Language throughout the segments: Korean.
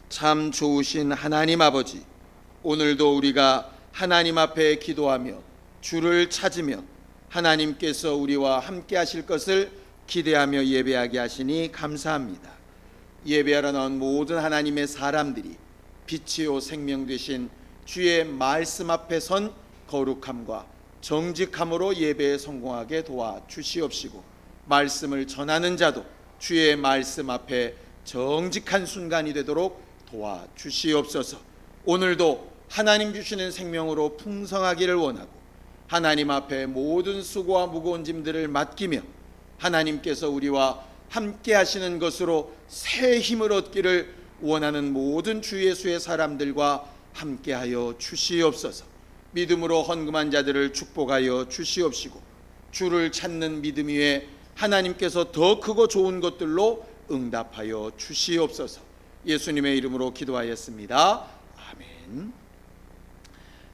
참 좋으신 하나님 아버지, 오늘도 우리가 하나님 앞에 기도하며 주를 찾으며 하나님께서 우리와 함께 하실 것을 기대하며 예배하게 하시니 감사합니다. 예배하러 나온 모든 하나님의 사람들이 빛이요 생명 되신 주의 말씀 앞에 선 거룩함과 정직함으로 예배에 성공하게 도와주시옵시고, 말씀을 전하는 자도 주의 말씀 앞에 정직한 순간이 되도록 도와주시옵소서. 오늘도 하나님 주시는 생명으로 풍성하기를 원하고 하나님 앞에 모든 수고와 무거운 짐들을 맡기며 하나님께서 우리와 함께 하시는 것으로 새 힘을 얻기를 원하는 모든 주 예수의 사람들과 함께하여 주시옵소서. 믿음으로 헌금한 자들을 축복하여 주시옵시고, 주를 찾는 믿음 위에 하나님께서 더 크고 좋은 것들로 응답하여 주시옵소서. 예수님의 이름으로 기도하였습니다. 아멘.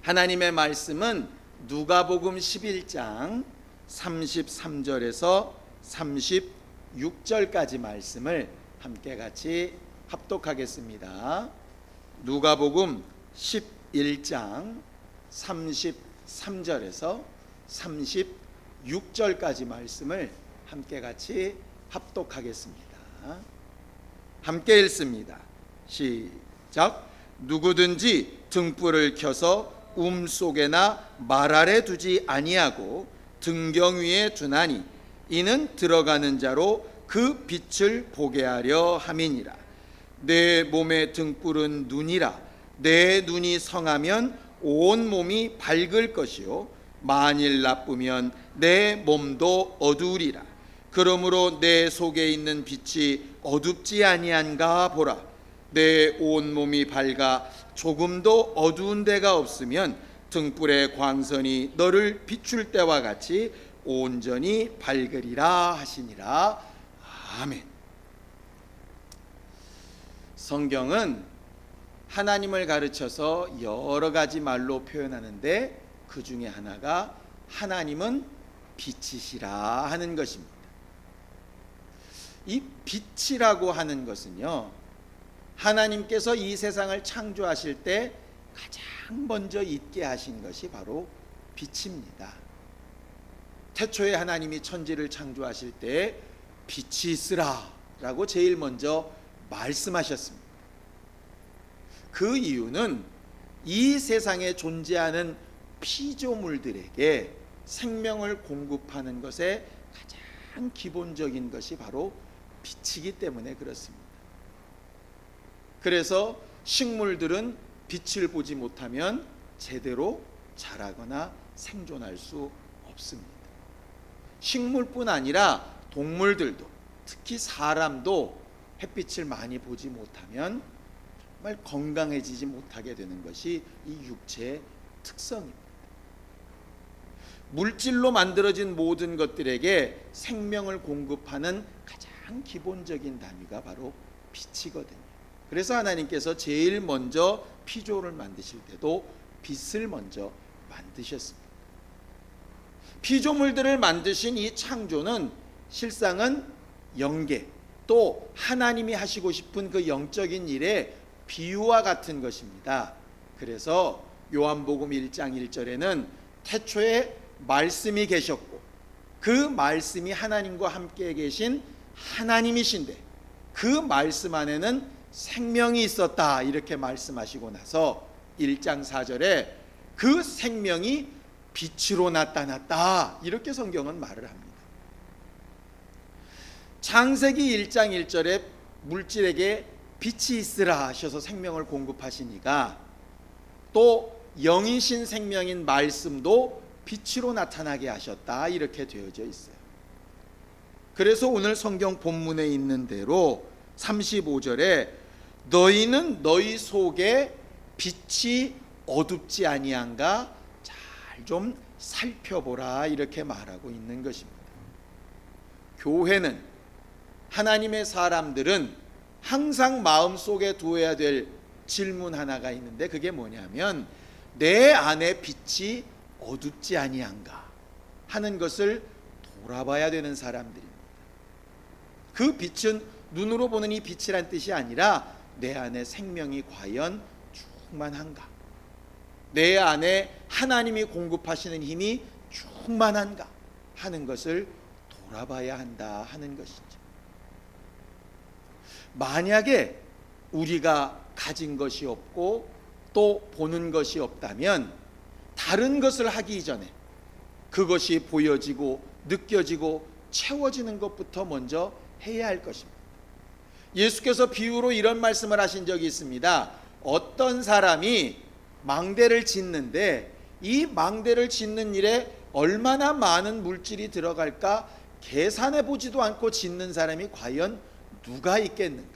하나님의 말씀은 누가복음 11장 33절에서 36절까지 말씀을 함께 같이 합독하겠습니다. 누가복음 11장 33절에서 36절까지 말씀을 함께 같이 합독하겠습니다. 함께 읽습니다. 시작. 누구든지 등불을 켜서 속에나 말 아래 두지 아니하고 등경 위에 두나니 이는 들어가는 자로 그 빛을 보게 하려 함이니라. 내 몸의 등불은 눈이라. 내 눈이 성하면 온 몸이 밝을 것이요 만일 나쁘면 내 몸도 어두우리라. 그러므로 내 속에 있는 빛이 어둡지 아니한가 보라. 내 온 몸이 밝아 조금도 어두운 데가 없으면 등불의 광선이 너를 비출 때와 같이 온전히 밝으리라 하시니라. 아멘. 성경은 하나님을 가르쳐서 여러 가지 말로 표현하는데 그 중에 하나가 하나님은 빛이시라 하는 것입니다. 이 빛이라고 하는 것은요, 하나님께서 이 세상을 창조하실 때 가장 먼저 있게 하신 것이 바로 빛입니다. 태초에 하나님이 천지를 창조하실 때 빛이 있으라 라고 제일 먼저 말씀하셨습니다. 그 이유는 이 세상에 존재하는 피조물들에게 생명을 공급하는 것에 가장 기본적인 것이 바로 빛이기 때문에 그렇습니다. 그래서 식물들은 빛을 보지 못하면 제대로 자라거나 생존할 수 없습니다. 식물뿐 아니라 동물들도, 특히 사람도 햇빛을 많이 보지 못하면 정말 건강해지지 못하게 되는 것이 이 육체의 특성입니다. 물질로 만들어진 모든 것들에게 생명을 공급하는 가장 기본적인 단위가 바로 빛이거든요. 그래서 하나님께서 제일 먼저 피조를 만드실 때도 빛을 먼저 만드셨습니다. 피조물들을 만드신 이 창조는 실상은 영계, 또 하나님이 하시고 싶은 그 영적인 일의 비유와 같은 것입니다. 그래서 요한복음 1장 1절에는 태초에 말씀이 계셨고 그 말씀이 하나님과 함께 계신 하나님이신데 그 말씀 안에는 생명이 있었다 이렇게 말씀하시고 나서 1장 4절에 그 생명이 빛으로 나타났다 이렇게 성경은 말을 합니다. 창세기 1장 1절에 물질에게 빛이 있으라 하셔서 생명을 공급하시니까 또 영이신 생명인 말씀도 빛으로 나타나게 하셨다 이렇게 되어져 있어요. 그래서 오늘 성경 본문에 있는 대로 35절에 너희는 너희 속에 빛이 어둡지 아니한가 잘 좀 살펴보라 이렇게 말하고 있는 것입니다. 교회는, 하나님의 사람들은 항상 마음속에 두어야 될 질문 하나가 있는데 그게 뭐냐면 내 안에 빛이 어둡지 아니한가 하는 것을 돌아봐야 되는 사람들입니다. 그 빛은 눈으로 보는 이 빛이란 뜻이 아니라 내 안에 생명이 과연 충만한가? 내 안에 하나님이 공급하시는 힘이 충만한가 하는 것을 돌아봐야 한다 하는 것이죠. 만약에 우리가 가진 것이 없고 또 보는 것이 없다면 다른 것을 하기 전에 그것이 보여지고 느껴지고 채워지는 것부터 먼저 해야 할 것입니다. 예수께서 비유로 이런 말씀을 하신 적이 있습니다. 어떤 사람이 망대를 짓는데 이 망대를 짓는 일에 얼마나 많은 물질이 들어갈까 계산해 보지도 않고 짓는 사람이 과연 누가 있겠는가?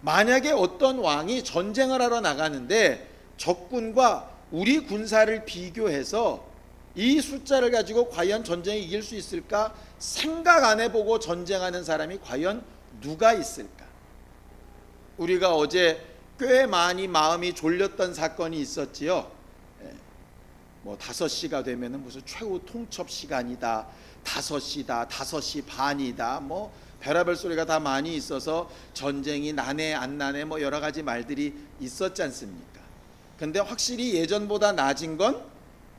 만약에 어떤 왕이 전쟁을 하러 나가는데 적군과 우리 군사를 비교해서 이 숫자를 가지고 과연 전쟁에 이길 수 있을까 생각 안 해보고 전쟁하는 사람이 과연 누가 있을까? 우리가 어제 꽤 많이 마음이 졸렸던 사건이 있었지요. 뭐 5시가 되면은 무슨 최후 통첩 시간이다, 5시다, 5시 반이다, 뭐 별의별 소리가 다 많이 있어서 전쟁이 나네 안 나네 뭐 여러 가지 말들이 있었지 않습니까? 근데 확실히 예전보다 나아진 건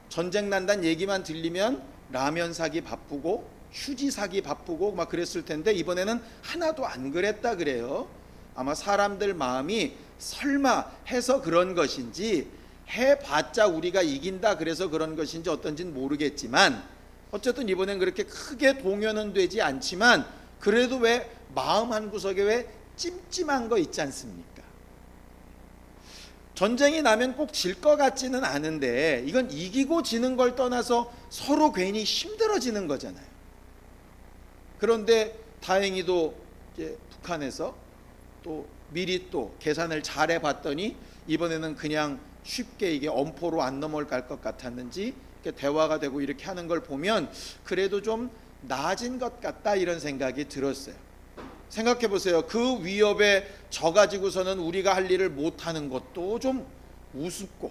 전쟁 난다는 얘기만 들리면 라면 사기 바쁘고 휴지 사기 바쁘고 막 그랬을 텐데 이번에는 하나도 안 그랬다 그래요. 아마 사람들 마음이 설마 해서 그런 것인지 해봤자 우리가 이긴다 그래서 그런 것인지 어떤지는 모르겠지만 어쨌든 이번엔 그렇게 크게 동요는 되지 않지만 그래도 왜 마음 한구석에 왜 찜찜한 거 있지 않습니까? 전쟁이 나면 꼭 질 것 같지는 않은데 이건 이기고 지는 걸 떠나서 서로 괜히 힘들어지는 거잖아요. 그런데 다행히도 이제 북한에서 또 미리 또 계산을 잘 해봤더니 이번에는 그냥 쉽게 이게 엄포로 안 넘어갈 것 같았는지 이렇게 대화가 되고 이렇게 하는 걸 보면 그래도 좀 나아진 것 같다 이런 생각이 들었어요. 생각해 보세요. 그 위협에 져가지고서는 우리가 할 일을 못하는 것도 좀 우습고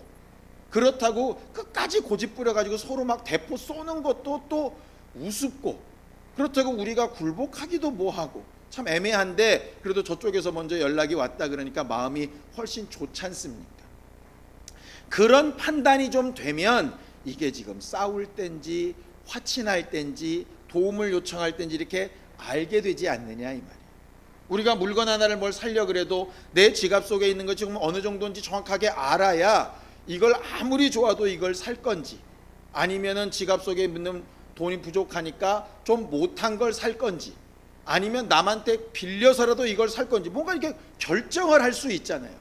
그렇다고 끝까지 고집 부려가지고 서로 막 대포 쏘는 것도 또 우습고 그렇다고 우리가 굴복하기도 뭐하고 참 애매한데 그래도 저쪽에서 먼저 연락이 왔다 그러니까 마음이 훨씬 좋지 않습니까? 그런 판단이 좀 되면 이게 지금 싸울 땐지 화친할 땐지 도움을 요청할 땐지 이렇게 알게 되지 않느냐 이 말이에요. 우리가 물건 하나를 뭘 살려 그래도 내 지갑 속에 있는 것이 지금 어느 정도인지 정확하게 알아야 이걸 아무리 좋아도 이걸 살 건지 아니면은 지갑 속에 있는 돈이 부족하니까 좀 못한 걸 살 건지 아니면 남한테 빌려서라도 이걸 살 건지 뭔가 이렇게 결정을 할 수 있잖아요.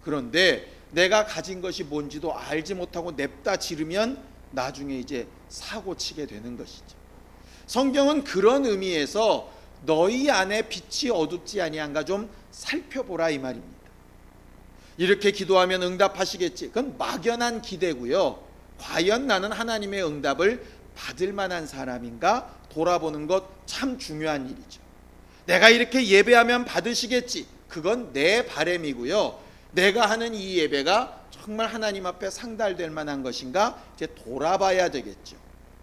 그런데 내가 가진 것이 뭔지도 알지 못하고 냅다 지르면 나중에 이제 사고 치게 되는 것이죠. 성경은 그런 의미에서 너희 안에 빛이 어둡지 아니한가 좀 살펴보라 이 말입니다. 이렇게 기도하면 응답하시겠지. 그건 막연한 기대고요. 과연 나는 하나님의 응답을 받을 만한 사람인가 돌아보는 것 참 중요한 일이죠. 내가 이렇게 예배하면 받으시겠지. 그건 내 바람이고요. 내가 하는 이 예배가 정말 하나님 앞에 상달될 만한 것인가 이제 돌아봐야 되겠죠.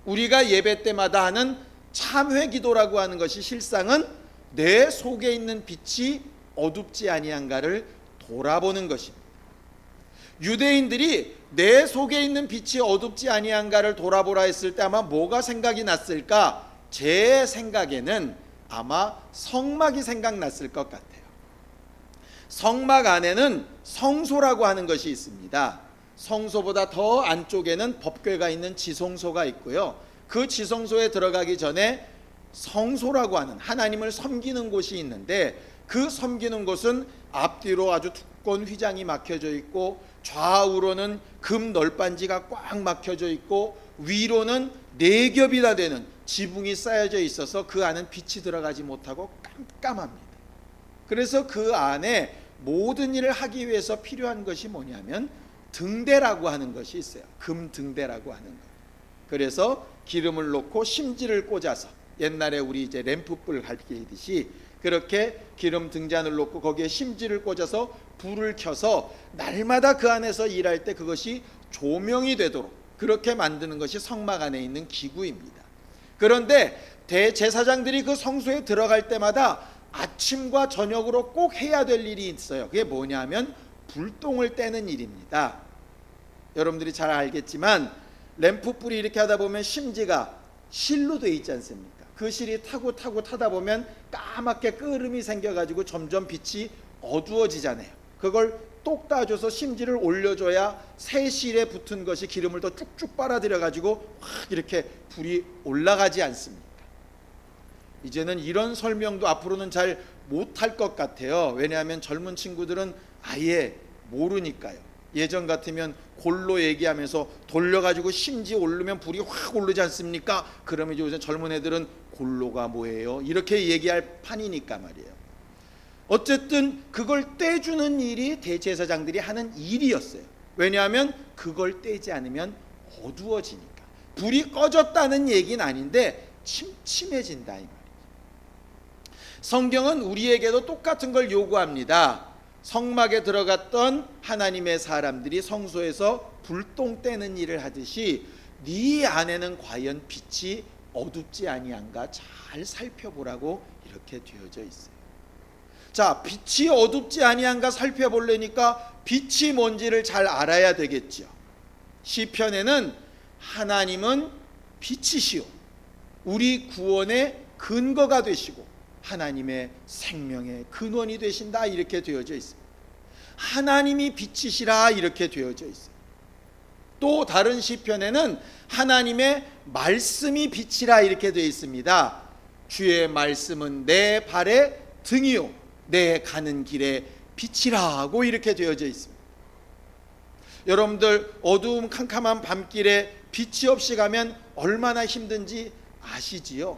우리가 예배 때마다 하는 참회 기도라고 하는 것이 실상은 내 속에 있는 빛이 어둡지 아니한가를 돌아보는 것입니다. 유대인들이 내 속에 있는 빛이 어둡지 아니한가를 돌아보라 했을 때 아마 뭐가 생각이 났을까? 제 생각에는 아마 성막이 생각났을 것 같아요. 성막 안에는 성소라고 하는 것이 있습니다. 성소보다 더 안쪽에는 법궤가 있는 지성소가 있고요. 그 지성소에 들어가기 전에 성소라고 하는 하나님을 섬기는 곳이 있는데 그 섬기는 곳은 앞뒤로 아주 두꺼운 휘장이 막혀져 있고 좌우로는 금 널빤지가 꽉 막혀져 있고 위로는 4겹이나 되는 지붕이 쌓여져 있어서 그 안은 빛이 들어가지 못하고 깜깜합니다. 그래서 그 안에 모든 일을 하기 위해서 필요한 것이 뭐냐면 등대라고 하는 것이 있어요. 금 등대라고 하는 것. 그래서 기름을 넣고 심지를 꽂아서 옛날에 우리 이제 램프불 갈기듯이 그렇게 기름 등잔을 놓고 거기에 심지를 꽂아서 불을 켜서 날마다 그 안에서 일할 때 그것이 조명이 되도록 그렇게 만드는 것이 성막 안에 있는 기구입니다. 그런데 대제사장들이 그 성소에 들어갈 때마다 아침과 저녁으로 꼭 해야 될 일이 있어요. 그게 뭐냐면 불똥을 떼는 일입니다. 여러분들이 잘 알겠지만 램프 불이 이렇게 하다 보면 심지가 실로 돼 있지 않습니까? 그 실이 타고 타다 보면 까맣게 끄름이 생겨가지고 점점 빛이 어두워지잖아요. 그걸 똑 따줘서 심지를 올려줘야 새 실에 붙은 것이 기름을 더 쭉쭉 빨아들여 가지고 확 이렇게 불이 올라가지 않습니까? 이제는 이런 설명도 앞으로는 잘 못할 것 같아요. 왜냐하면 젊은 친구들은 아예 모르니까요. 예전 같으면 골로 얘기하면서 돌려가지고 심지 오르면 불이 확 오르지 않습니까? 그러면 이제 요새 젊은 애들은 골로가 뭐예요? 이렇게 얘기할 판이니까 말이에요. 어쨌든 그걸 떼주는 일이 대제사장들이 하는 일이었어요. 왜냐하면 그걸 떼지 않으면 어두워지니까. 불이 꺼졌다는 얘기는 아닌데 침침해진다 이 말이에요. 성경은 우리에게도 똑같은 걸 요구합니다. 성막에 들어갔던 하나님의 사람들이 성소에서 불똥 떼는 일을 하듯이 네 안에는 과연 빛이 어둡지 아니한가 잘 살펴보라고 이렇게 되어져 있어요. 자, 빛이 어둡지 아니한가 살펴보려니까 빛이 뭔지를 잘 알아야 되겠죠. 시편에는 하나님은 빛이시오 우리 구원의 근거가 되시고 하나님의 생명의 근원이 되신다 이렇게 되어져 있습니다. 하나님이 빛이시라 이렇게 되어져 있어요. 또 다른 시편에는 하나님의 말씀이 빛이라 이렇게 되어 있습니다. 주의 말씀은 내 발의 등이요 내 가는 길에 빛이라고 이렇게 되어져 있습니다. 여러분들 어두움 캄캄한 밤길에 빛이 없이 가면 얼마나 힘든지 아시지요?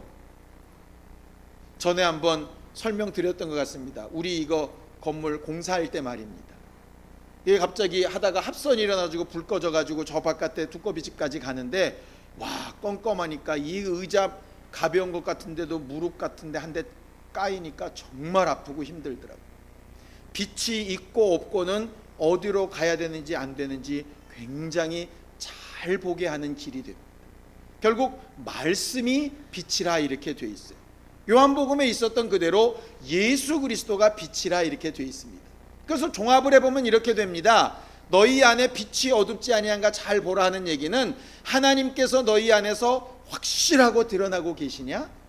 전에 한번 설명드렸던 것 같습니다. 우리 이거 건물 공사할 때 말입니다. 이게 갑자기 하다가 합선이 일어나가지고 불 꺼져가지고 저 바깥에 두꺼비 집까지 가는데 와 껌껌하니까 이 의자 가벼운 것 같은데도 무릎 같은데 한 대 까이니까 정말 아프고 힘들더라고요. 빛이 있고 없고는 어디로 가야 되는지 안 되는지 굉장히 잘 보게 하는 길이 됩니다. 결국 말씀이 빛이라 이렇게 돼 있어요. 요한복음에 있었던 그대로 예수 그리스도가 빛이라 이렇게 돼 있습니다. 그래서 종합을 해보면 이렇게 됩니다. 너희 안에 빛이 어둡지 아니한가 잘 보라 하는 얘기는 하나님께서 너희 안에서 확실하고 드러나고 계시냐?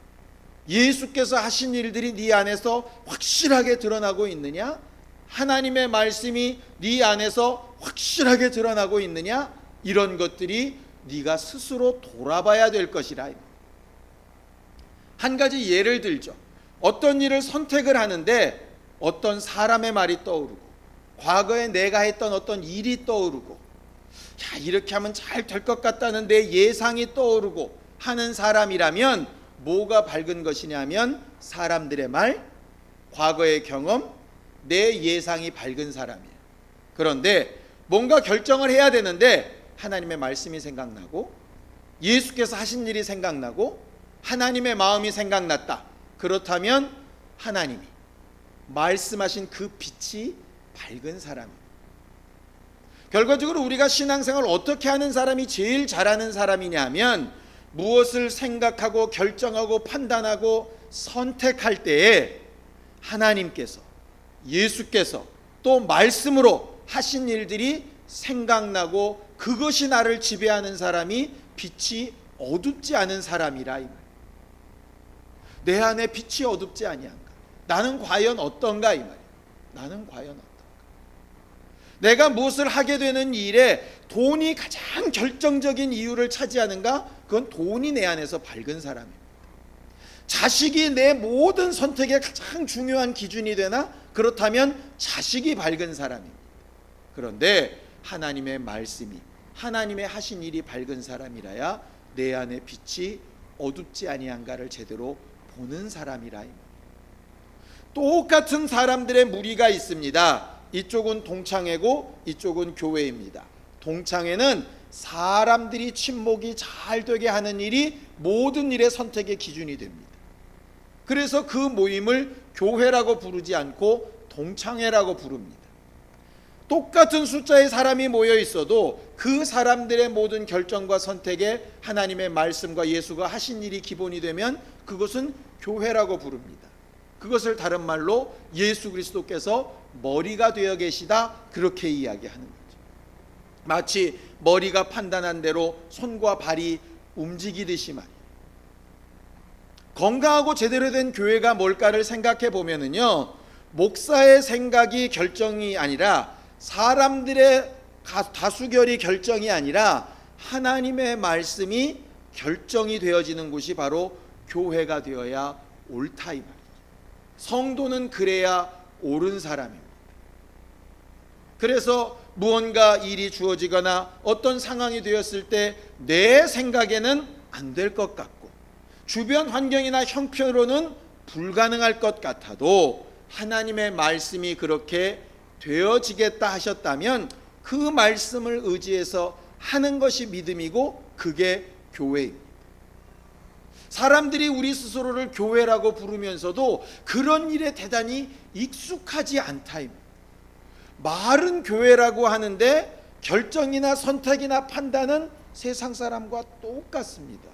예수께서 하신 일들이 네 안에서 확실하게 드러나고 있느냐? 하나님의 말씀이 네 안에서 확실하게 드러나고 있느냐? 이런 것들이 네가 스스로 돌아봐야 될 것이라. 한 가지 예를 들죠. 어떤 일을 선택을 하는데 어떤 사람의 말이 떠오르고 과거에 내가 했던 어떤 일이 떠오르고 야 이렇게 하면 잘 될 것 같다는 내 예상이 떠오르고 하는 사람이라면 뭐가 밝은 것이냐면 사람들의 말, 과거의 경험, 내 예상이 밝은 사람이에요. 그런데 뭔가 결정을 해야 되는데 하나님의 말씀이 생각나고 예수께서 하신 일이 생각나고 하나님의 마음이 생각났다. 그렇다면 하나님이 말씀하신 그 빛이 밝은 사람입니다. 결과적으로 우리가 신앙생활을 어떻게 하는 사람이 제일 잘하는 사람이냐면 무엇을 생각하고 결정하고 판단하고 선택할 때에 하나님께서 예수께서 또 말씀으로 하신 일들이 생각나고 그것이 나를 지배하는 사람이 빛이 어둡지 않은 사람이라 이 말. 내 안에 빛이 어둡지 아니한가? 나는 과연 어떤가 이 말. 나는 과연 어떤가? 내가 무엇을 하게 되는 일에 돈이 가장 결정적인 이유를 차지하는가? 그건 돈이 내 안에서 밝은 사람입니다. 자식이 내 모든 선택의 가장 중요한 기준이 되나? 그렇다면 자식이 밝은 사람입니다. 그런데 하나님의 말씀이 하나님의 하신 일이 밝은 사람이라야 내 안에 빛이 어둡지 아니한가를 제대로 보는 사람이라. 똑같은 사람들의 무리가 있습니다. 이쪽은 동창회고 이쪽은 교회입니다. 동창회는 사람들이 친목이 잘 되게 하는 일이 모든 일의 선택의 기준이 됩니다. 그래서 그 모임을 교회라고 부르지 않고 동창회라고 부릅니다. 똑같은 숫자의 사람이 모여 있어도 그 사람들의 모든 결정과 선택에 하나님의 말씀과 예수가 하신 일이 기본이 되면 그것은 교회라고 부릅니다. 그것을 다른 말로 예수 그리스도께서 머리가 되어 계시다, 그렇게 이야기하는 거죠. 마치 머리가 판단한 대로 손과 발이 움직이듯이 말이에요. 건강하고 제대로 된 교회가 뭘까를 생각해 보면은요, 목사의 생각이 결정이 아니라, 사람들의 다수결이 결정이 아니라 하나님의 말씀이 결정이 되어지는 곳이 바로 교회가 되어야 옳다 이 말이죠. 성도는 그래야 옳은 사람입니다. 그래서 무언가 일이 주어지거나 어떤 상황이 되었을 때 내 생각에는 안 될 것 같고 주변 환경이나 형편으로는 불가능할 것 같아도 하나님의 말씀이 그렇게 되어지겠다 하셨다면 그 말씀을 의지해서 하는 것이 믿음이고 그게 교회입니다. 사람들이 우리 스스로를 교회라고 부르면서도 그런 일에 대단히 익숙하지 않다입니다. 말은 교회라고 하는데 결정이나 선택이나 판단은 세상 사람과 똑같습니다.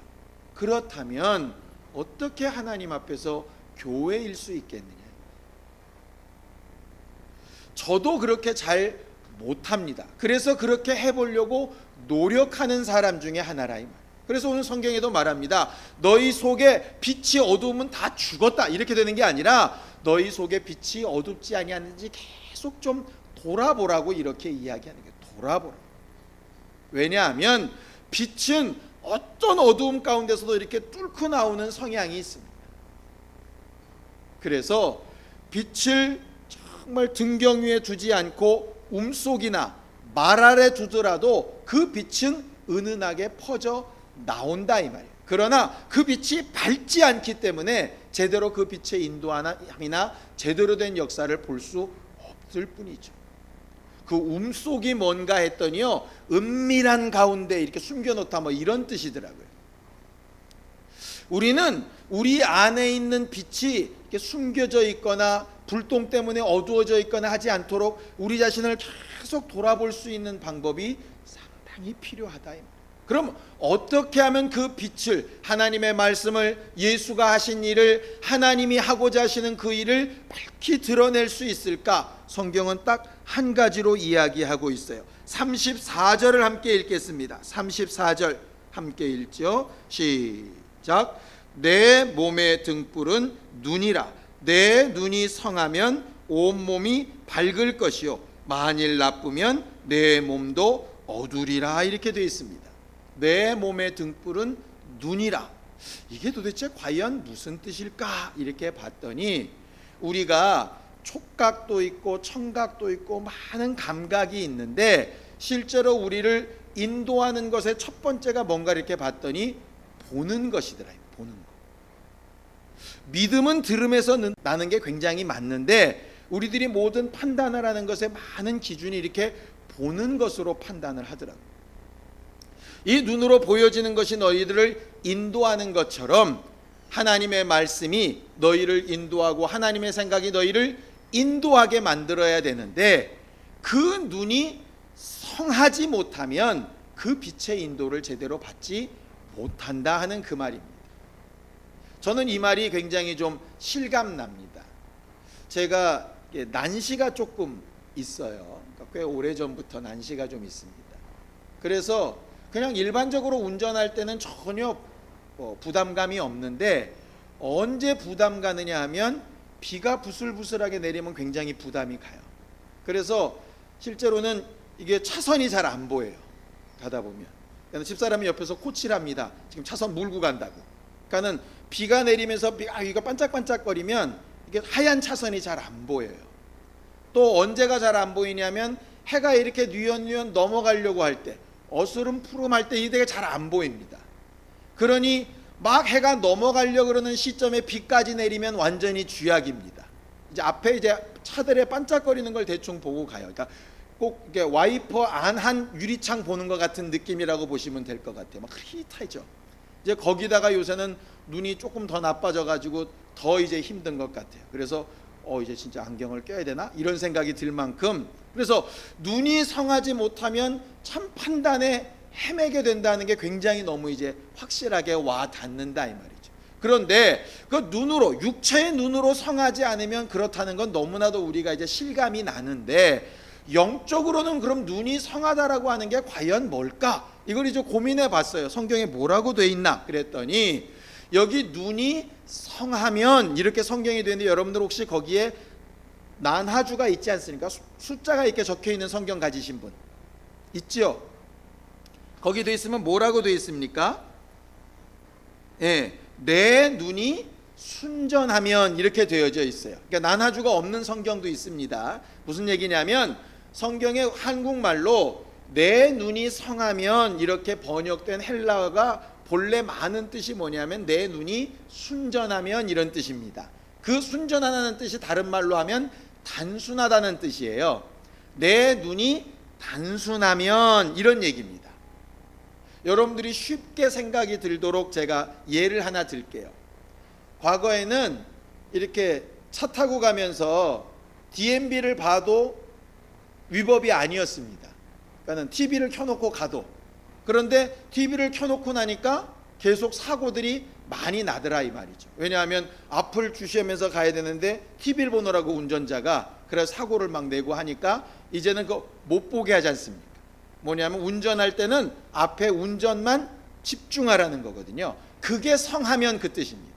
그렇다면 어떻게 하나님 앞에서 교회일 수 있겠느냐? 저도 그렇게 잘 못합니다. 그래서 그렇게 해보려고 노력하는 사람 중에 하나라 이 말. 그래서 오늘 성경에도 말합니다. 너희 속에 빛이 어두우면 다 죽었다, 이렇게 되는 게 아니라 너희 속에 빛이 어둡지 아니하는지 계속 좀 돌아보라고 이렇게 이야기하는 게, 돌아보라. 왜냐하면 빛은 어떤 어두움 가운데서도 이렇게 뚫고 나오는 성향이 있습니다. 그래서 빛을 정말 등경 위에 두지 않고 움속이나 말 아래 두더라도 그 빛은 은은하게 퍼져 나온다 이 말이에요. 그러나 그 빛이 밝지 않기 때문에 제대로 그 빛의 인도함이나 제대로 된 역사를 볼 수 없을 뿐이죠. 그 움속이 뭔가 했더니요, 은밀한 가운데 이렇게 숨겨놓다, 뭐 이런 뜻이더라고요. 우리는 우리 안에 있는 빛이 이렇게 숨겨져 있거나 불똥 때문에 어두워져 있거나 하지 않도록 우리 자신을 계속 돌아볼 수 있는 방법이 상당히 필요하다. 그럼 어떻게 하면 그 빛을, 하나님의 말씀을, 예수가 하신 일을, 하나님이 하고자 하시는 그 일을 밝히 드러낼 수 있을까? 성경은 딱 한 가지로 이야기하고 있어요. 34절을 함께 읽겠습니다. 34절 함께 읽죠. 시작. 내 몸의 등불은 눈이라. 내 눈이 성하면 온몸이 밝을 것이요 만일 나쁘면 내 몸도 어두리라, 이렇게 되어 있습니다. 내 몸의 등불은 눈이라. 이게 도대체 과연 무슨 뜻일까? 이렇게 봤더니 우리가 촉각도 있고 청각도 있고 많은 감각이 있는데 실제로 우리를 인도하는 것의 첫 번째가 뭔가 이렇게 봤더니 보는 것이더라. 보는 것. 믿음은 들음에서 나는 게 굉장히 맞는데 우리들이 모든 판단을 하는 것에 많은 기준이 이렇게 보는 것으로 판단을 하더라고요. 이 눈으로 보여지는 것이 너희들을 인도하는 것처럼 하나님의 말씀이 너희를 인도하고 하나님의 생각이 너희를 인도하게 만들어야 되는데 그 눈이 성하지 못하면 그 빛의 인도를 제대로 받지 못한다 하는 그 말입니다. 저는 이 말이 굉장히 좀 실감납니다. 제가 난시가 조금 있어요. 꽤 오래전부터 난시가 좀 있습니다. 그래서 그냥 일반적으로 운전할 때는 전혀 부담감이 없는데 언제 부담 가느냐 하면 비가 부슬부슬하게 내리면 굉장히 부담이 가요. 그래서 실제로는 이게 차선이 잘 안 보여요. 가다 보면. 그러니까 집사람이 옆에서 코치를 합니다. 지금 차선 물고 간다고. 그러니까는 비가 내리면서 비가 반짝반짝거리면 이게 하얀 차선이 잘 안 보여요. 또 언제가 잘 안 보이냐면 해가 이렇게 뉘엿뉘엿 넘어가려고 할 때, 어스름푸름할 때 이게 잘 안 보입니다. 그러니 막 해가 넘어가려고 그러는 시점에 비까지 내리면 완전히 쥐약입니다. 이제 앞에 이제 차들의 반짝거리는 걸 대충 보고 가요. 그러니까 꼭 이렇게 와이퍼 안한 유리창 보는 것 같은 느낌이라고 보시면 될 것 같아요. 막 흐릿하죠. 이제 거기다가 요새는 눈이 조금 더 나빠져가지고 더 이제 힘든 것 같아요. 그래서 이제 진짜 안경을 껴야 되나? 이런 생각이 들 만큼, 그래서 눈이 성하지 못하면 참 판단에 헤매게 된다는 게 굉장히 너무 이제 확실하게 와 닿는다 이 말이죠. 그런데 그 눈으로, 육체의 눈으로 성하지 않으면 그렇다는 건 너무나도 우리가 이제 실감이 나는데, 영적으로는 그럼 눈이 성하다라고 하는 게 과연 뭘까? 이걸 이제 고민해 봤어요. 성경에 뭐라고 돼 있나? 그랬더니 여기 눈이 성하면 이렇게 성경이 되는데, 여러분들 혹시 거기에 난하주가 있지 않습니까? 숫자가 이렇게 적혀 있는 성경 가지신 분 있죠? 거기 돼 있으면 뭐라고 돼 있습니까? 예, 내 눈이 순전하면 이렇게 되어져 있어요. 그러니까 난하주가 없는 성경도 있습니다. 무슨 얘기냐면 성경의 한국말로 내 눈이 성하면 이렇게 번역된 헬라어가 본래 많은 뜻이 뭐냐면 내 눈이 순전하면 이런 뜻입니다. 그 순전하다는 뜻이 다른 말로 하면 단순하다는 뜻이에요. 내 눈이 단순하면 이런 얘기입니다. 여러분들이 쉽게 생각이 들도록 제가 예를 하나 들게요. 과거에는 이렇게 차 타고 가면서 DMB를 봐도 위법이 아니었습니다. 그러니까 TV를 켜놓고 가도. 그런데 TV를 켜놓고 나니까 계속 사고들이 많이 나더라 이 말이죠. 왜냐하면 앞을 주시하면서 가야 되는데 TV를 보느라고 운전자가 그래서 사고를 막 내고 하니까 이제는 그거 못 보게 하지 않습니까? 뭐냐면 운전할 때는 앞에 운전만 집중하라는 거거든요. 그게 성하면 그 뜻입니다.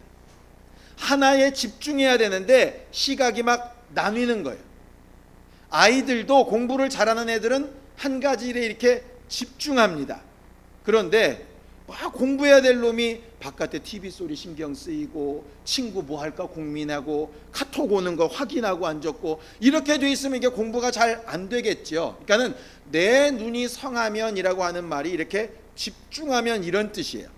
하나에 집중해야 되는데 시각이 막 나뉘는 거예요. 아이들도 공부를 잘하는 애들은 한 가지 일에 이렇게 집중합니다. 그런데 막 공부해야 될 놈이 바깥에 TV 소리 신경 쓰이고 친구 뭐 할까 고민하고 카톡 오는 거 확인하고 앉았고 이렇게 돼 있으면 이게 공부가 잘 안 되겠죠. 그러니까는 내 눈이 성하면이라고 하는 말이 이렇게 집중하면 이런 뜻이에요.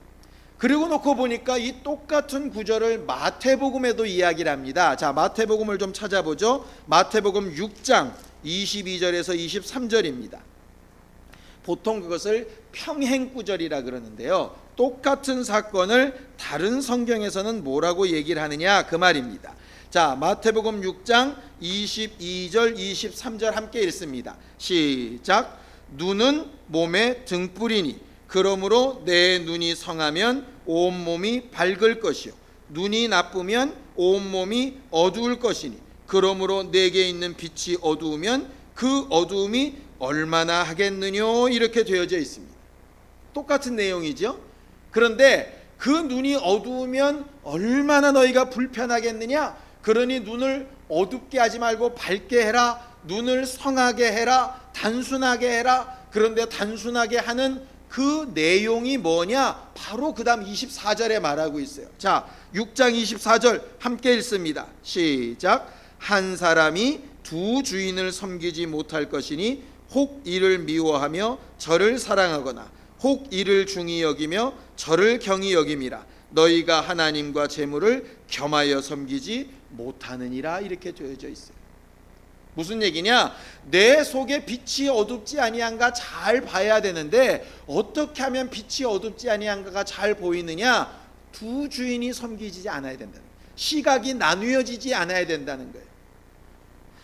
그리고 놓고 보니까 이 똑같은 구절을 마태복음에도 이야기를 합니다. 자, 마태복음을 좀 찾아보죠. 마태복음 6장 22절에서 23절입니다. 보통 그것을 평행구절이라 그러는데요. 똑같은 사건을 다른 성경에서는 뭐라고 얘기를 하느냐 그 말입니다. 자, 마태복음 6장 22절 23절 함께 읽습니다. 시작. 눈은 몸의 등불이니 그러므로 내 눈이 성하면 온몸이 밝을 것이요 눈이 나쁘면 온몸이 어두울 것이니 그러므로 내게 있는 빛이 어두우면 그 어두움이 얼마나 하겠느뇨 이렇게 되어져 있습니다. 똑같은 내용이죠. 그런데 그 눈이 어두우면 얼마나 너희가 불편하겠느냐. 그러니 눈을 어둡게 하지 말고 밝게 해라. 눈을 성하게 해라. 단순하게 해라. 그런데 단순하게 하는 그 내용이 뭐냐? 바로 그 다음 24절에 말하고 있어요. 자, 6장 24절 함께 읽습니다. 시작. 한 사람이 두 주인을 섬기지 못할 것이니 혹 이를 미워하며 저를 사랑하거나 혹 이를 중히 여기며 저를 경히 여김이라. 너희가 하나님과 재물을 겸하여 섬기지 못하느니라. 이렇게 되어져 있어요. 무슨 얘기냐? 내 속에 빛이 어둡지 아니한가 잘 봐야 되는데 어떻게 하면 빛이 어둡지 아니한가가 잘 보이느냐? 두 주인이 섬기지 않아야 된다는 거예요. 시각이 나누어지지 않아야 된다는 거예요.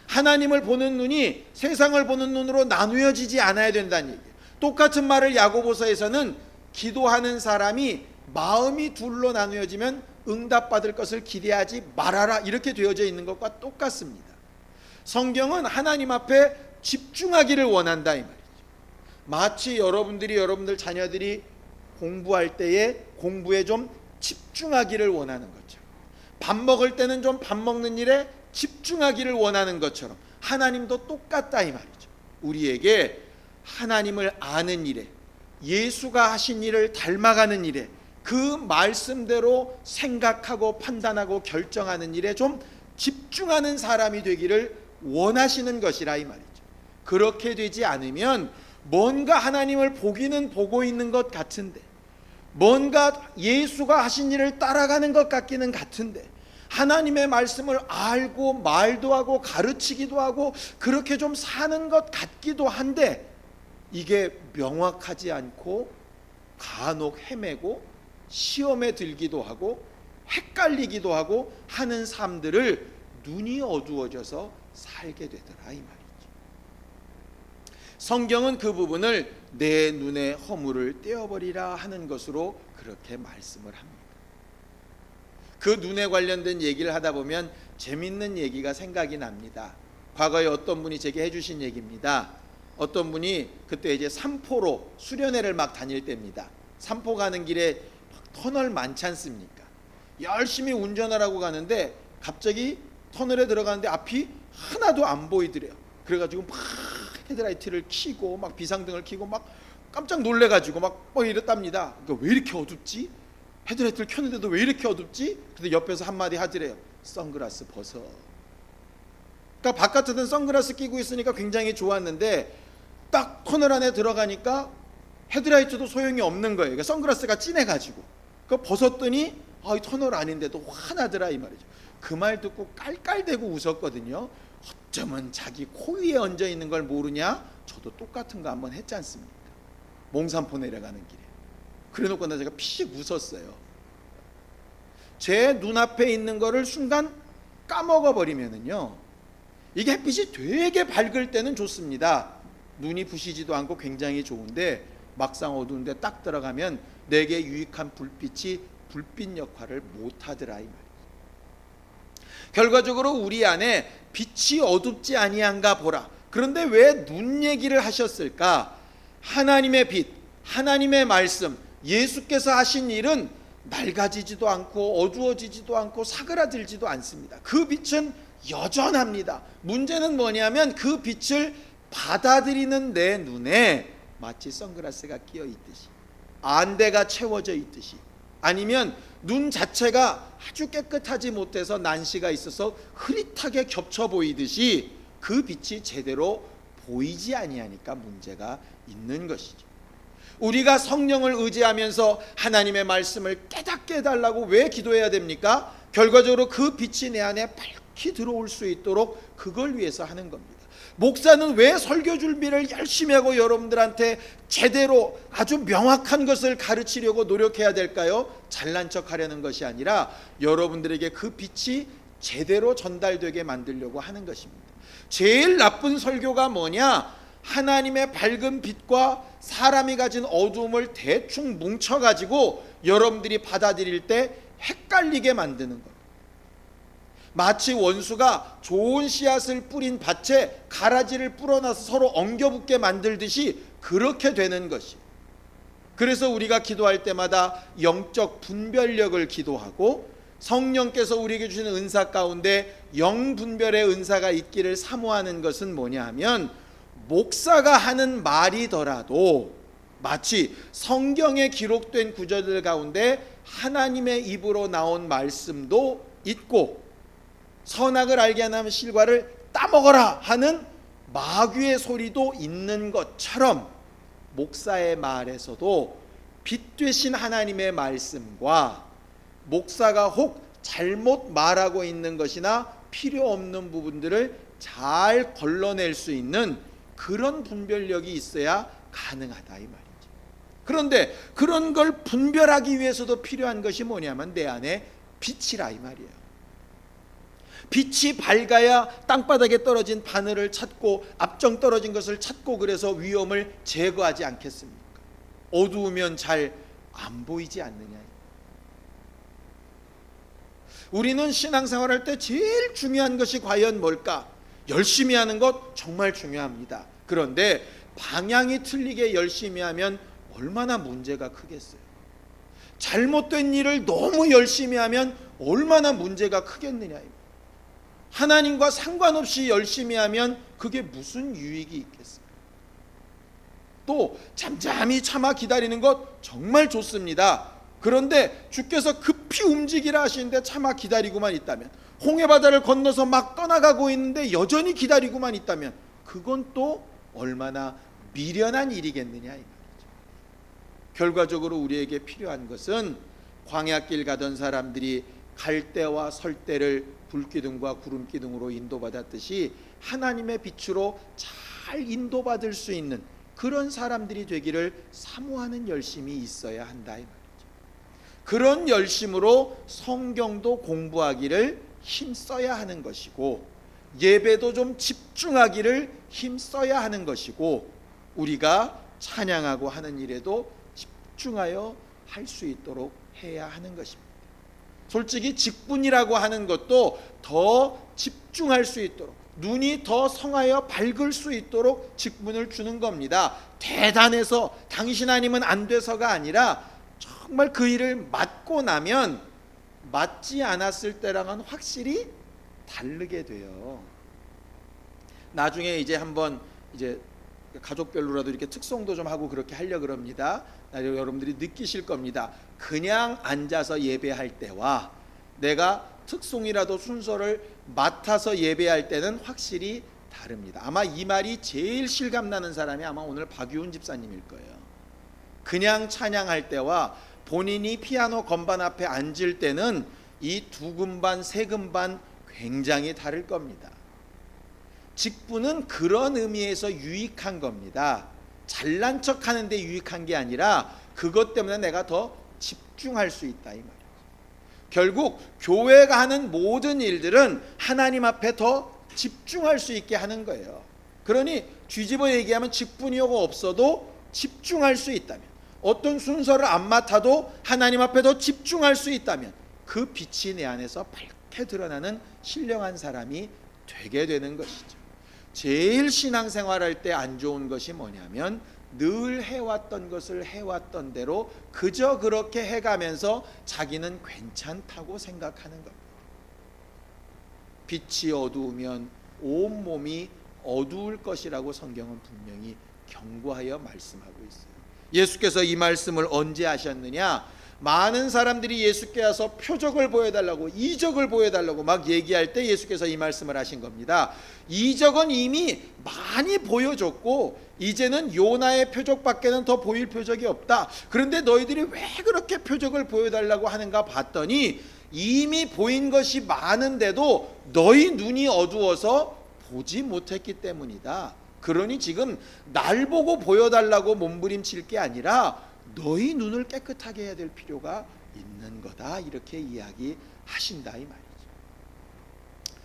하나님을 보는 눈이 세상을 보는 눈으로 나누어지지 않아야 된다는 얘기예요. 똑같은 말을 야고보서에서는 기도하는 사람이 마음이 둘로 나누어지면 응답받을 것을 기대하지 말아라 이렇게 되어져 있는 것과 똑같습니다. 성경은 하나님 앞에 집중하기를 원한다 이 말이죠. 마치 여러분들 자녀들이 공부할 때에 공부에 좀 집중하기를 원하는 것처럼, 밥 먹을 때는 좀 밥 먹는 일에 집중하기를 원하는 것처럼 하나님도 똑같다 이 말이죠. 우리에게 하나님을 아는 일에, 예수가 하신 일을 닮아가는 일에, 그 말씀대로 생각하고 판단하고 결정하는 일에 좀 집중하는 사람이 되기를 원하시는 것이라 이 말이죠. 그렇게 되지 않으면 뭔가 하나님을 보기는 보고 있는 것 같은데, 뭔가 예수가 하신 일을 따라가는 것 같기는 같은데, 하나님의 말씀을 알고 말도 하고 가르치기도 하고 그렇게 좀 사는 것 같기도 한데 이게 명확하지 않고 간혹 헤매고 시험에 들기도 하고 헷갈리기도 하고 하는 삶들을 눈이 어두워져서 살게 되더라 이 말이죠. 성경은 그 부분을 내 눈의 허물을 떼어버리라 하는 것으로 그렇게 말씀을 합니다. 그 눈에 관련된 얘기를 하다 보면 재밌는 얘기가 생각이 납니다. 과거에 어떤 분이 제게 해주신 얘기입니다. 어떤 분이 그때 이제 삼포로 수련회를 막 다닐 때입니다. 삼포 가는 길에 터널 많지 않습니까? 열심히 운전하라고 가는데 갑자기 터널에 들어가는데 앞이 하나도 안 보이더래요. 그래가지고 막 헤드라이트를 켜고 막 비상등을 켜고 막 깜짝 놀래가지고 막 이랬답니다. 그러니까 왜 이렇게 어둡지? 헤드라이트를 켰는데도 왜 이렇게 어둡지? 근데 옆에서 한마디 하더래요. 선글라스 벗어. 그러니까 바깥에는 선글라스 끼고 있으니까 굉장히 좋았는데 딱 터널 안에 들어가니까 헤드라이트도 소용이 없는 거예요. 그러니까 선글라스가 진해가지고 그거 벗었더니 이 터널 아닌데도 화나더라 이 말이죠. 그 말 듣고 깔깔대고 웃었거든요. 어쩌면 자기 코 위에 얹어 있는 걸 모르냐? 저도 똑같은 거 한번 했지 않습니까? 몽산포 내려가는 길에. 그래놓고 나 제가 피식 웃었어요. 제 눈앞에 있는 거를 순간 까먹어 버리면은요, 이게 햇빛이 되게 밝을 때는 좋습니다. 눈이 부시지도 않고 굉장히 좋은데 막상 어두운데 딱 들어가면 내게 유익한 불빛이 불빛 역할을 못하더라 이 말이에요. 결과적으로 우리 안에 빛이 어둡지 아니한가 보라. 그런데 왜 눈 얘기를 하셨을까? 하나님의 빛, 하나님의 말씀, 예수께서 하신 일은 낡아지지도 않고 어두워지지도 않고 사그라들지도 않습니다. 그 빛은 여전합니다. 문제는 뭐냐면 그 빛을 받아들이는 내 눈에 마치 선글라스가 끼어 있듯이, 안대가 채워져 있듯이, 아니면 눈 자체가 아주 깨끗하지 못해서 난시가 있어서 흐릿하게 겹쳐 보이듯이 그 빛이 제대로 보이지 아니하니까 문제가 있는 것이죠. 우리가 성령을 의지하면서 하나님의 말씀을 깨닫게 해달라고 왜 기도해야 됩니까? 결과적으로 그 빛이 내 안에 밝히 들어올 수 있도록 그걸 위해서 하는 겁니다. 목사는 왜 설교 준비를 열심히 하고 여러분들한테 제대로 아주 명확한 것을 가르치려고 노력해야 될까요? 잘난 척 하려는 것이 아니라 여러분들에게 그 빛이 제대로 전달되게 만들려고 하는 것입니다. 제일 나쁜 설교가 뭐냐? 하나님의 밝은 빛과 사람이 가진 어두움을 대충 뭉쳐가지고 여러분들이 받아들일 때 헷갈리게 만드는 것. 마치 원수가 좋은 씨앗을 뿌린 밭에 가라지를 뿌려놔서 서로 엉겨붙게 만들듯이 그렇게 되는 것이. 그래서 우리가 기도할 때마다 영적 분별력을 기도하고 성령께서 우리에게 주시는 은사 가운데 영분별의 은사가 있기를 사모하는 것은 뭐냐 하면, 목사가 하는 말이더라도 마치 성경에 기록된 구절들 가운데 하나님의 입으로 나온 말씀도 있고, 선악을 알게 하는 실과를 따먹어라 하는 마귀의 소리도 있는 것처럼 목사의 말에서도 빛 되신 하나님의 말씀과 목사가 혹 잘못 말하고 있는 것이나 필요 없는 부분들을 잘 걸러낼 수 있는 그런 분별력이 있어야 가능하다 이 말이죠. 그런데 그런 걸 분별하기 위해서도 필요한 것이 뭐냐면 내 안에 빛이라 이 말이에요. 빛이 밝아야 땅바닥에 떨어진 바늘을 찾고 앞정 떨어진 것을 찾고 그래서 위험을 제거하지 않겠습니까? 어두우면 잘 안 보이지 않느냐. 우리는 신앙생활할 때 제일 중요한 것이 과연 뭘까? 열심히 하는 것 정말 중요합니다. 그런데 방향이 틀리게 열심히 하면 얼마나 문제가 크겠어요. 잘못된 일을 너무 열심히 하면 얼마나 문제가 크겠느냐. 하나님과 상관없이 열심히 하면 그게 무슨 유익이 있겠습니까? 또 잠잠히 참아 기다리는 것 정말 좋습니다. 그런데 주께서 급히 움직이라 하시는데 참아 기다리고만 있다면, 홍해바다를 건너서 막 떠나가고 있는데 여전히 기다리고만 있다면 그건 또 얼마나 미련한 일이겠느냐 이 말이죠. 결과적으로 우리에게 필요한 것은 광야길 가던 사람들이 갈 때와 설 때를 불기둥과 구름기둥으로 인도받았듯이 하나님의 빛으로 잘 인도받을 수 있는 그런 사람들이 되기를 사모하는 열심이 있어야 한다 이 말이죠. 그런 열심으로 성경도 공부하기를 힘써야 하는 것이고, 예배도 좀 집중하기를 힘써야 하는 것이고, 우리가 찬양하고 하는 일에도 집중하여 할 수 있도록 해야 하는 것입니다. 솔직히 직분이라고 하는 것도 더 집중할 수 있도록, 눈이 더 성하여 밝을 수 있도록 직분을 주는 겁니다. 대단해서 당신 아니면 안 돼서가 아니라 정말 그 일을 맡고 나면 맡지 않았을 때랑은 확실히 다르게 돼요. 나중에 이제 한번 이제 가족별로라도 이렇게 특송도 좀 하고 그렇게 하려 그럽니다. 여러분들이 느끼실 겁니다. 그냥 앉아서 예배할 때와 내가 특송이라도 순서를 맡아서 예배할 때는 확실히 다릅니다. 아마 이 말이 제일 실감나는 사람이 아마 오늘 박유훈 집사님일 거예요. 그냥 찬양할 때와 본인이 피아노 건반 앞에 앉을 때는 이 두 금반, 세 금반 굉장히 다를 겁니다. 직분은 그런 의미에서 유익한 겁니다. 잘난 척 하는데 유익한 게 아니라 그것 때문에 내가 더 집중할 수 있다 이 말이에요. 결국 교회가 하는 모든 일들은 하나님 앞에 더 집중할 수 있게 하는 거예요. 그러니 뒤집어 얘기하면 직분이 없어도 집중할 수 있다면, 어떤 순서를 안 맡아도 하나님 앞에 더 집중할 수 있다면 그 빛이 내 안에서 밝게 드러나는 신령한 사람이 되게 되는 것이죠. 제일 신앙생활할 때 안 좋은 것이 뭐냐면 늘 해왔던 것을 해왔던 대로 그저 그렇게 해가면서 자기는 괜찮다고 생각하는 겁니다. 빛이 어두우면 온몸이 어두울 것이라고 성경은 분명히 경고하여 말씀하고 있어요. 예수께서 이 말씀을 언제 하셨느냐? 많은 사람들이 예수께 와서 표적을 보여달라고, 이적을 보여달라고 막 얘기할 때 예수께서 이 말씀을 하신 겁니다. 이적은 이미 많이 보여줬고 이제는 요나의 표적밖에는 더 보일 표적이 없다. 그런데 너희들이 왜 그렇게 표적을 보여달라고 하는가 봤더니 이미 보인 것이 많은데도 너희 눈이 어두워서 보지 못했기 때문이다. 그러니 지금 날 보고 보여달라고 몸부림칠 게 아니라 너희 눈을 깨끗하게 해야 될 필요가 있는 거다. 이렇게 이야기하신다 이 말이죠.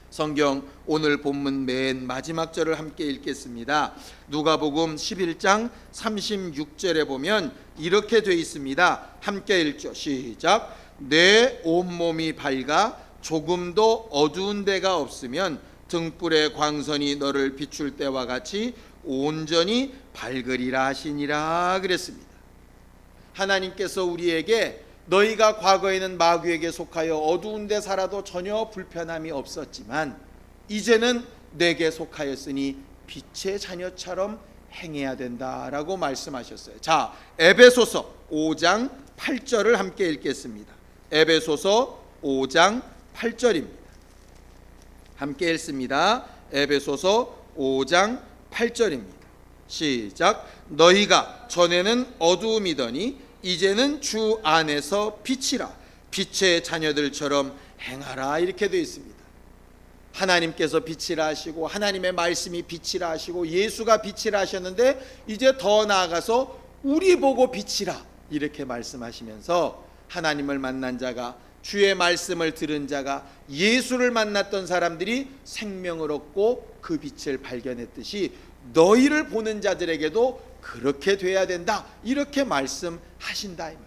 성경 오늘 본문 맨 마지막 절을 함께 읽겠습니다. 누가복음 11장 36절에 보면 이렇게 되어 있습니다. 함께 읽죠. 시작. 내 온몸이 밝아 조금도 어두운 데가 없으면 등불의 광선이 너를 비출 때와 같이 온전히 밝으리라 하시니라 그랬습니다. 하나님께서 우리에게 너희가 과거에는 마귀에게 속하여 어두운 데 살아도 전혀 불편함이 없었지만 이제는 내게 속하였으니 빛의 자녀처럼 행해야 된다라고 말씀하셨어요. 자, 에베소서 5장 8절을 함께 읽겠습니다. 에베소서 5장 8절입니다. 함께 읽습니다. 에베소서 5장 8절입니다. 시작. 너희가 전에는 어두움이더니 이제는 주 안에서 빛이라 빛의 자녀들처럼 행하라 이렇게 되어 있습니다. 하나님께서 빛이라 하시고 하나님의 말씀이 빛이라 하시고 예수가 빛이라 하셨는데 이제 더 나아가서 우리 보고 빛이라 이렇게 말씀하시면서 하나님을 만난 자가, 주의 말씀을 들은 자가, 예수를 만났던 사람들이 생명을 얻고 그 빛을 발견했듯이 너희를 보는 자들에게도 그렇게 돼야 된다 이렇게 말씀하신다 이 말이죠.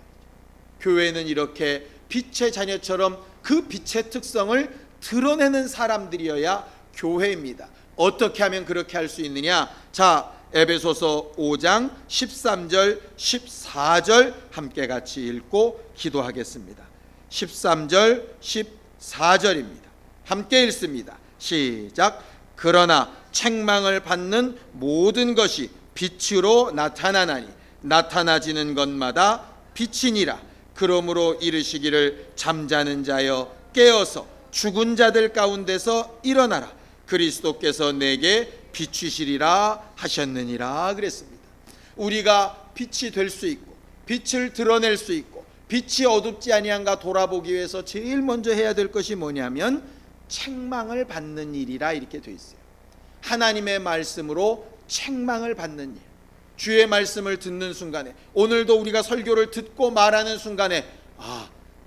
교회는 이렇게 빛의 자녀처럼 그 빛의 특성을 드러내는 사람들이어야 교회입니다. 어떻게 하면 그렇게 할 수 있느냐? 자, 에베소서 5장 13절 14절 함께 같이 읽고 기도하겠습니다. 13절 14절입니다. 함께 읽습니다. 시작. 그러나 책망을 받는 모든 것이 빛으로 나타나나니 나타나지는 것마다 빛이니라. 그러므로 이르시기를 잠자는 자여 깨어서 죽은 자들 가운데서 일어나라. 그리스도께서 내게 비추시리라 하셨느니라 그랬습니다. 우리가 빛이 될 수 있고 빛을 드러낼 수 있고 빛이 어둡지 아니한가 돌아보기 위해서 제일 먼저 해야 될 것이 뭐냐면 책망을 받는 일이라 이렇게 돼 있어요. 하나님의 말씀으로 책망을 받는 일. 주의 말씀을 듣는 순간에, 오늘도 우리가 설교를 듣고 말하는 순간에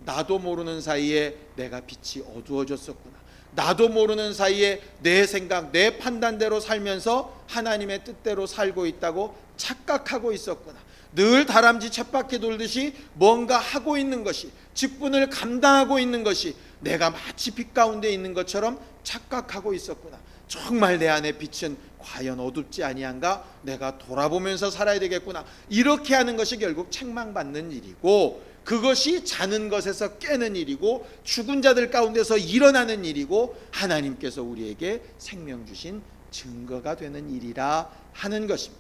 나도 모르는 사이에 내가 빛이 어두워졌었구나. 나도 모르는 사이에 내 생각, 내 판단대로 살면서 하나님의 뜻대로 살고 있다고 착각하고 있었구나. 늘 다람쥐 쳇바퀴 돌듯이 뭔가 하고 있는 것이, 직분을 감당하고 있는 것이 내가 마치 빛 가운데 있는 것처럼 착각하고 있었구나. 정말 내 안의 빛은 과연 어둡지 아니한가? 내가 돌아보면서 살아야 되겠구나. 이렇게 하는 것이 결국 책망받는 일이고, 그것이 자는 것에서 깨는 일이고, 죽은 자들 가운데서 일어나는 일이고, 하나님께서 우리에게 생명 주신 증거가 되는 일이라 하는 것입니다.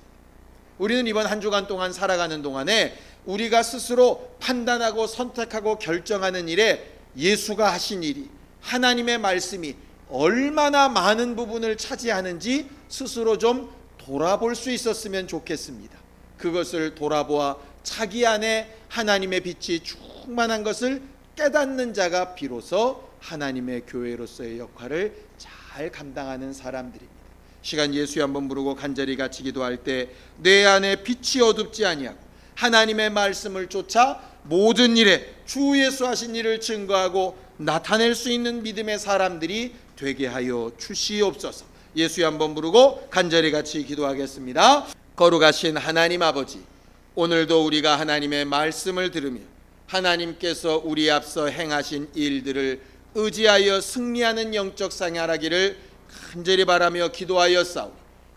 우리는 이번 한 주간 동안 살아가는 동안에 우리가 스스로 판단하고 선택하고 결정하는 일에 예수가 하신 일이, 하나님의 말씀이 얼마나 많은 부분을 차지하는지 스스로 좀 돌아볼 수 있었으면 좋겠습니다. 그것을 돌아보아 자기 안에 하나님의 빛이 충만한 것을 깨닫는 자가 비로소 하나님의 교회로서의 역할을 잘 감당하는 사람들입니다. 시간 예수에 한번 부르고 간절히 같이 기도할 때 내 안에 빛이 어둡지 아니하고 하나님의 말씀을 쫓아 모든 일에 주 예수 하신 일을 증거하고 나타낼 수 있는 믿음의 사람들이 되게 하여 주시옵소서. 예수에 한번 부르고 간절히 같이 기도하겠습니다. 거룩하신 하나님 아버지, 오늘도 우리가 하나님의 말씀을 들으며 하나님께서 우리 앞서 행하신 일들을 의지하여 승리하는 영적 생활하기를 간절히 바라며 기도하였사오니,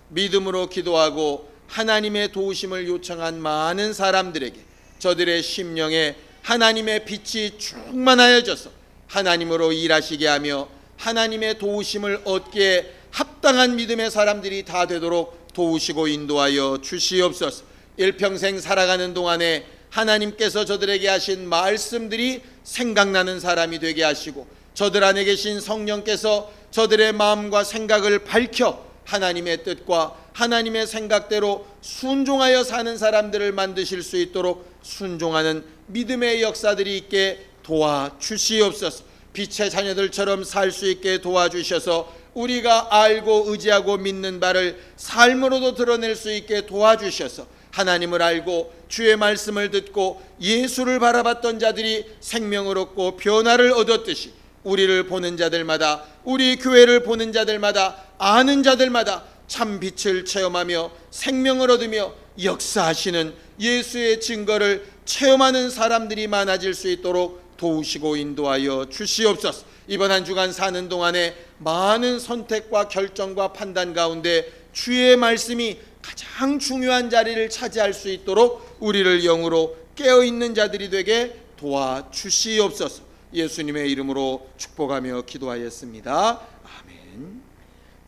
믿음으로 기도하고 하나님의 도우심을 요청한 많은 사람들에게 저들의 심령에 하나님의 빛이 충만하여져서 하나님으로 일하시게 하며 하나님의 도우심을 얻기에 합당한 믿음의 사람들이 다 되도록 도우시고 인도하여 주시옵소서. 일평생 살아가는 동안에 하나님께서 저들에게 하신 말씀들이 생각나는 사람이 되게 하시고, 저들 안에 계신 성령께서 저들의 마음과 생각을 밝혀 하나님의 뜻과 하나님의 생각대로 순종하여 사는 사람들을 만드실 수 있도록 순종하는 믿음의 역사들이 있게 도와주시옵소서. 빛의 자녀들처럼 살 수 있게 도와주셔서 우리가 알고 의지하고 믿는 바를 삶으로도 드러낼 수 있게 도와주셔서 하나님을 알고 주의 말씀을 듣고 예수를 바라봤던 자들이 생명을 얻고 변화를 얻었듯이 우리를 보는 자들마다, 우리 교회를 보는 자들마다, 아는 자들마다 참 빛을 체험하며 생명을 얻으며 역사하시는 예수의 증거를 체험하는 사람들이 많아질 수 있도록 도우시고 인도하여 주시옵소서. 이번 한 주간 사는 동안에 많은 선택과 결정과 판단 가운데 주의 말씀이 가장 중요한 자리를 차지할 수 있도록 우리를 영으로 깨어있는 자들이 되게 도와주시옵소서. 예수님의 이름으로 축복하며 기도하였습니다. 아멘.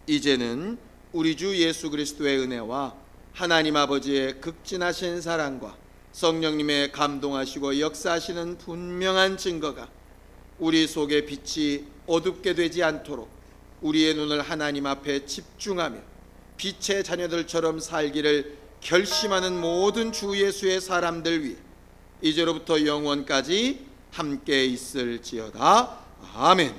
이제는 우리 주 예수 그리스도의 은혜와 하나님 아버지의 극진하신 사랑과 성령님의 감동하시고 역사하시는 분명한 증거가 우리 속의 빛이 어둡게 되지 않도록 우리의 눈을 하나님 앞에 집중하며 빛의 자녀들처럼 살기를 결심하는 모든 주 예수의 사람들 위해 이제로부터 영원까지 함께 있을지어다. 아멘.